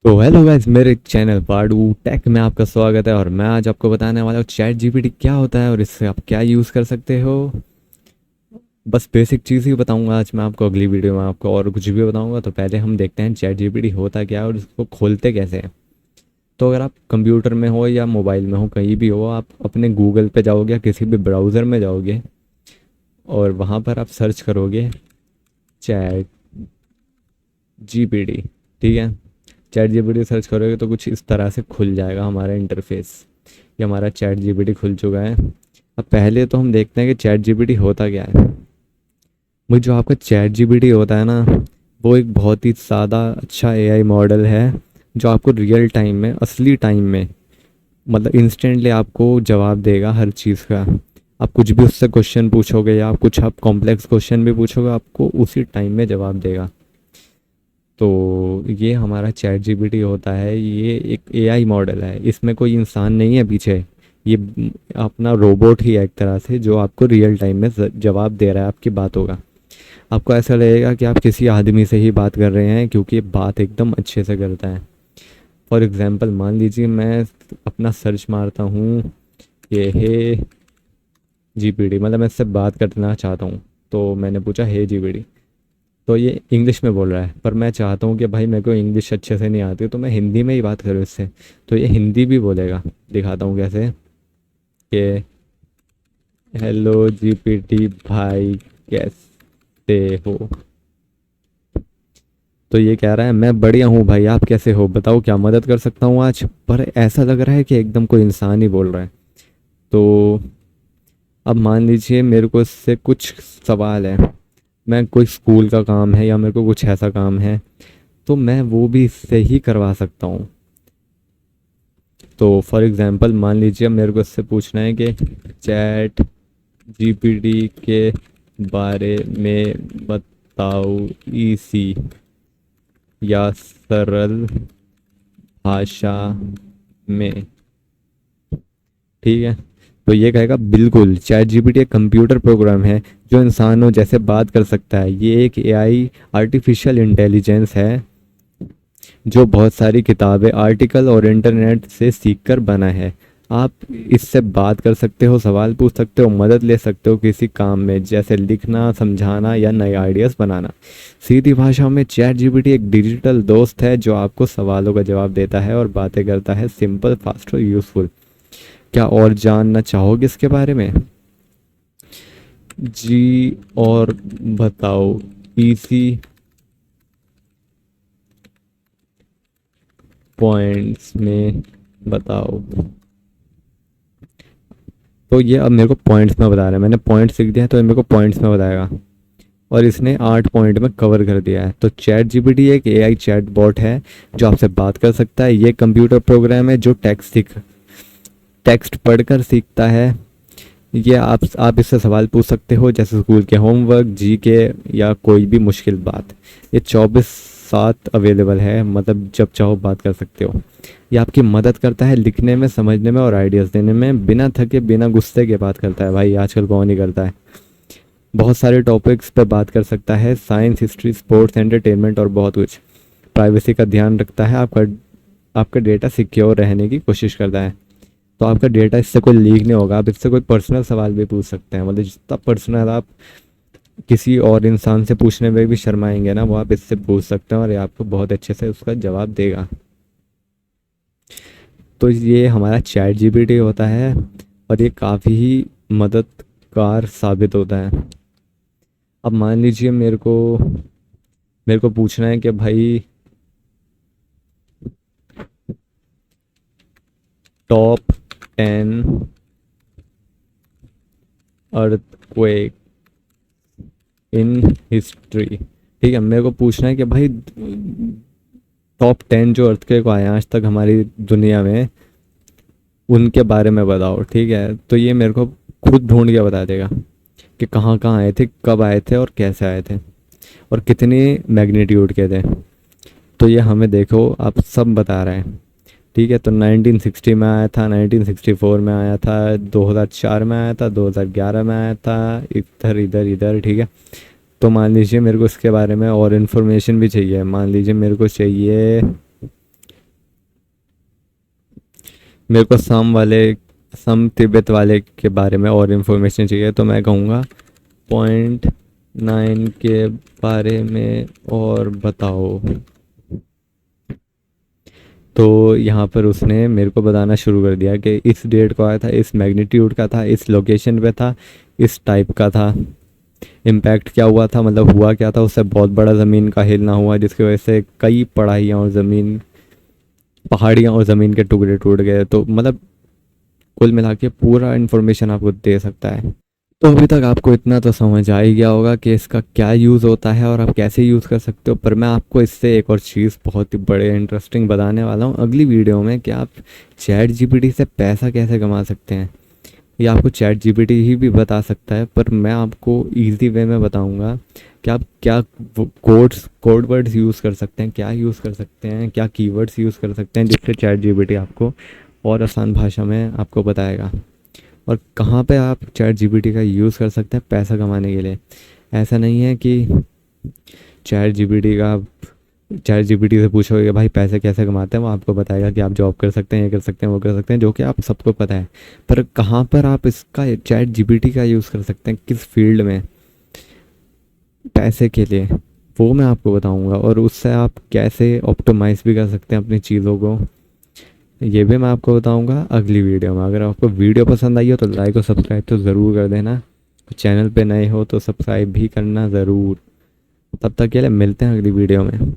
तो hello guys, मेरे channel पाडू टेक में आपका स्वागत है। और मैं आज आपको बताने वाला हूँ चैट जीपीटी क्या होता है और इससे आप क्या यूज़ कर सकते हो। बस बेसिक चीज़ ही बताऊंगा आज मैं आपको, अगली वीडियो में आपको और कुछ भी बताऊंगा। तो पहले हम देखते हैं चैट जीपीटी होता क्या है और इसको खोलते कैसे हैं। तो अगर आप कंप्यूटर में हो या मोबाइल में हो, कहीं भी हो, आप अपने गूगल पे जाओगे या किसी भी ब्राउज़र में जाओगे और वहाँ पर आप सर्च करोगे चैट जीपीटी। ठीक है, चैट जीपीटी सर्च करोगे तो कुछ इस तरह से खुल जाएगा हमारा इंटरफेस। ये हमारा चैट जीपीटी खुल चुका है। अब पहले तो हम देखते हैं कि चैट जीपीटी होता क्या है। वो जो आपका चैट जीपीटी होता है ना, वो एक बहुत ही ज़्यादा अच्छा एआई मॉडल है जो आपको रियल टाइम में, असली टाइम में, मतलब इंस्टेंटली आपको जवाब देगा हर चीज़ का। आप कुछ भी उससे क्वेश्चन पूछोगे या कुछ आप कॉम्प्लेक्स क्वेश्चन भी पूछोगे, आपको उसी टाइम में जवाब देगा। तो ये हमारा चैट जीपीटी होता है। ये एक एआई मॉडल है, इसमें कोई इंसान नहीं है पीछे। ये अपना रोबोट ही है एक तरह से, जो आपको रियल टाइम में जवाब दे रहा है आपकी बातों का। आपको ऐसा लगेगा कि आप किसी आदमी से ही बात कर रहे हैं, क्योंकि ये बात एकदम अच्छे से करता है। फॉर एग्ज़ाम्पल मान लीजिए मैं अपना सर्च मारता हूँ, ये है जीपीटी, मतलब मैं इससे बात करना चाहता हूँ। तो मैंने पूछा हे जीपीटी, तो ये इंग्लिश में बोल रहा है, पर मैं चाहता हूँ कि भाई मेरे को इंग्लिश अच्छे से नहीं आती, तो मैं हिंदी में ही बात करूँ इससे। तो ये हिंदी भी बोलेगा। दिखाता हूँ कैसे, कि हेलो जीपीटी भाई कैसे हो। तो ये कह रहा है मैं बढ़िया हूँ भाई, आप कैसे हो, बताओ क्या मदद कर सकता हूँ आज। पर ऐसा लग रहा है कि एकदम कोई इंसान ही बोल रहा है। तो अब मान लीजिए मेरे को इससे कुछ सवाल है, मैं कोई स्कूल का काम है या मेरे को कुछ ऐसा काम है, तो मैं वो भी इससे ही करवा सकता हूँ। तो फॉर एग्ज़ाम्पल मान लीजिए मेरे को इससे पूछना है कि चैट जीपीटी के बारे में बताओ इसी या सरल भाषा में। ठीक है, तो ये कहेगा बिल्कुल, चैट जीपीटी एक कंप्यूटर प्रोग्राम है जो इंसानों जैसे बात कर सकता है। ये एक एआई, आर्टिफिशियल इंटेलिजेंस है जो बहुत सारी किताबें, आर्टिकल और इंटरनेट से सीखकर बना है। आप इससे बात कर सकते हो, सवाल पूछ सकते हो, मदद ले सकते हो किसी काम में, जैसे लिखना, समझाना या नए आइडियाज़ बनाना। सीधी भाषा में चैट जीपीटी एक डिजिटल दोस्त है जो आपको सवालों का जवाब देता है और बातें करता है, सिंपल, फास्ट और यूज़फुल। क्या और जानना चाहोगे इसके बारे में? जी, और बताओ इसी पॉइंट्स में बताओ। तो ये अब मेरे को पॉइंट्स में बता रहा है, मैंने पॉइंट्स लिख दिया है तो ये मेरे को पॉइंट्स में बताएगा। और इसने 8 पॉइंट में कवर कर दिया है। तो चैट जीपीटी एक एआई चैट बॉट है जो आपसे बात कर सकता है। ये कंप्यूटर प्रोग्राम है जो टेक्स्ट पढ़कर सीखता है। ये आप इससे सवाल पूछ सकते हो, जैसे स्कूल के होमवर्क, जी के, या कोई भी मुश्किल बात। ये 24/7 अवेलेबल है, मतलब जब चाहो बात कर सकते हो। ये आपकी मदद करता है लिखने में, समझने में और आइडियाज़ देने में। बिना थके, बिना गुस्से के बात करता है भाई, आजकल कौन ही करता है। बहुत सारे टॉपिक्स पे बात कर सकता है, साइंस, हिस्ट्री, स्पोर्ट्स, एंटरटेनमेंट और बहुत कुछ। प्राइवेसी का ध्यान रखता है, आपका डेटा सिक्योर रहने की कोशिश करता है। तो आपका डेटा इससे कोई लीक नहीं होगा। आप इससे कोई पर्सनल सवाल भी पूछ सकते हैं, मतलब जितना पर्सनल आप किसी और इंसान से पूछने में भी शर्माएंगे ना, वो आप इससे पूछ सकते हैं और ये आपको बहुत अच्छे से उसका जवाब देगा। तो ये हमारा चैट जीपीटी होता है और ये काफ़ी ही मददगार साबित होता है। अब मान लीजिए मेरे को पूछना है कि भाई टॉप 10 अर्थक्वेक इन हिस्ट्री। ठीक है, मेरे को पूछना है कि भाई टॉप 10 जो अर्थक्वेक आए हैं आज तक हमारी दुनिया में, उनके बारे में बताओ। ठीक है, तो ये मेरे को खुद ढूंढ के बता देगा कि कहाँ कहाँ आए थे, कब आए थे और कैसे आए थे और कितनी मैग्नीट्यूड के थे। तो ये हमें देखो आप सब बता रहे हैं। ठीक है, तो 1960 में आया था, 1964 में आया था, 2004 में आया था, 2011 में आया था, इधर इधर इधर। ठीक है, तो मान लीजिए मेरे को इसके बारे में और इन्फॉर्मेशन भी चाहिए। मान लीजिए मेरे को चाहिए मेरे को सम तिब्बत वाले के बारे में और इन्फॉर्मेशन चाहिए, तो मैं कहूँगा 0.9 के बारे में और बताओ। तो यहाँ पर उसने मेरे को बताना शुरू कर दिया कि इस डेट को आया था, इस मैग्नीट्यूड का था, इस लोकेशन पे था, इस टाइप का था, इम्पैक्ट क्या हुआ था, मतलब हुआ क्या था, उससे बहुत बड़ा ज़मीन का हिलना हुआ जिसकी वजह से कई पहाड़ियाँ और ज़मीन के टुकड़े टूट गए। तो मतलब कुल मिला के पूरा इन्फॉर्मेशन आपको दे सकता है। तो अभी तक आपको इतना तो समझ आ ही गया होगा कि इसका क्या यूज़ होता है और आप कैसे यूज़ कर सकते हो। पर मैं आपको इससे एक और चीज़ बहुत ही बड़े इंटरेस्टिंग बताने वाला हूँ अगली वीडियो में, कि आप चैट जीपीटी से पैसा कैसे कमा सकते हैं। ये आपको चैट जीपीटी ही भी बता सकता है, पर मैं आपको इजी वे में बताऊंगा कि आप क्या कोड वर्ड्स यूज़ कर सकते हैं, क्या यूज़ कर सकते हैं, क्या कीवर्ड्स यूज़ कर सकते हैं, जिससे चैट जीपीटी आपको और आसान भाषा में आपको बताएगा। और कहाँ पे आप चैट जीपीटी का यूज़ कर सकते हैं पैसा कमाने के लिए। ऐसा नहीं है कि चैट जीपीटी का चैट जीपीटी से पूछोगे कि भाई पैसे कैसे कमाते हैं, वो आपको बताएगा कि आप जॉब कर सकते हैं, ये कर सकते हैं, वो कर सकते हैं, जो कि आप सबको पता है। पर कहाँ पर आप इसका चैट जीपीटी का यूज़ कर सकते हैं, किस फील्ड में पैसे के लिए, वो मैं आपको बताऊंगा। और उससे आप कैसे ऑप्टिमाइज़ भी कर सकते हैं अपनी चीज़ों को, ये भी मैं आपको बताऊंगा अगली वीडियो में। अगर आपको वीडियो पसंद आई हो तो लाइक और सब्सक्राइब तो ज़रूर कर देना। चैनल पे नए हो तो सब्सक्राइब भी करना ज़रूर। तब तक के लिए मिलते हैं अगली वीडियो में।